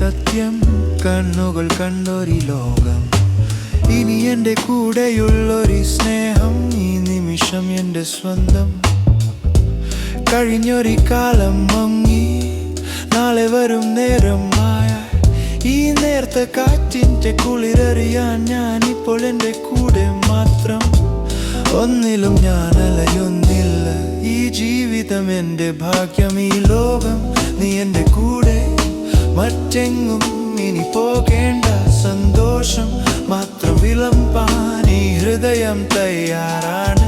സത്യം, കണ്ണുകൾ കണ്ടൊരു ലോകം. ഇനി എൻ്റെ കൂടെയുള്ളൊരു സ്നേഹം, ഈ നിമിഷം എൻ്റെ സ്വന്തം. കഴിഞ്ഞൊരു കാലം മങ്ങി, നാളെ വരും നേരം മായ. ഈ നേർത്ത കാറ്റിൻ്റെ കുളിരറിയാൻ ഞാനിപ്പോൾ എൻ്റെ കൂടെ മാത്രം. ഒന്നിലും ഞാൻ അലയൊന്നില്ല, ഈ ജീവിതം എൻ്റെ ഭാഗ്യം. ഈ ലോകം നീ എൻ്റെ കൂടെ, മറ്റെങ്ങും ഇനി പോകേണ്ട. സന്തോഷം മാത്രം വിളമ്പാൻ ഈ ഹൃദയം തയ്യാറാണ്.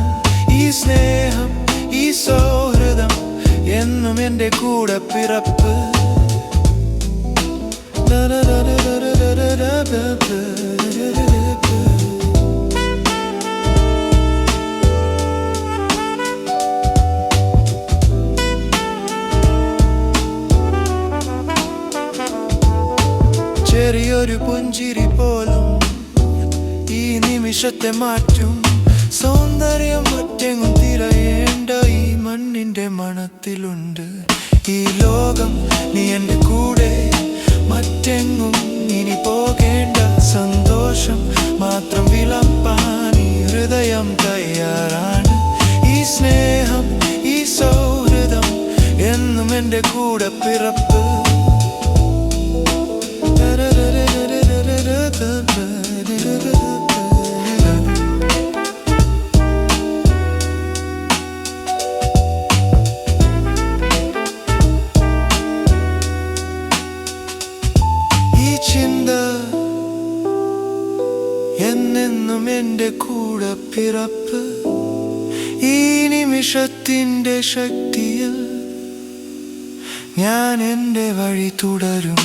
ഈ സ്നേഹം, ഈ സൗഹൃദം എന്നും എൻ്റെ കൂടെ പിറപ്പ്. ചെറിയൊരു പുഞ്ചിരി പോലും ഈ നിമിഷത്തെ മാറ്റും. സൗന്ദര്യം മറ്റെങ്ങും തിരയേണ്ട, ഈ മണ്ണിൻ്റെ മണത്തിലുണ്ട്. ഈ ലോകം നീ എൻ്റെ കൂടെ, മറ്റെങ്ങും ഇനി പോകേണ്ട. സന്തോഷം മാത്രം വിളമ്പാൻ ഈ ഹൃദയം തയ്യാറാണ്. ഈ സ്നേഹം, ഈ സൗഹൃദം എന്നും എൻ്റെ കൂടെ പിറപ്പ്. ഈ ചിന്ത എന്നെന്നും എൻ്റെ കൂടെ പിറപ്പ്. ഈ നിമിഷത്തിൻ്റെ ശക്തിയിൽ ഞാൻ എൻ്റെ വഴി തുടരും.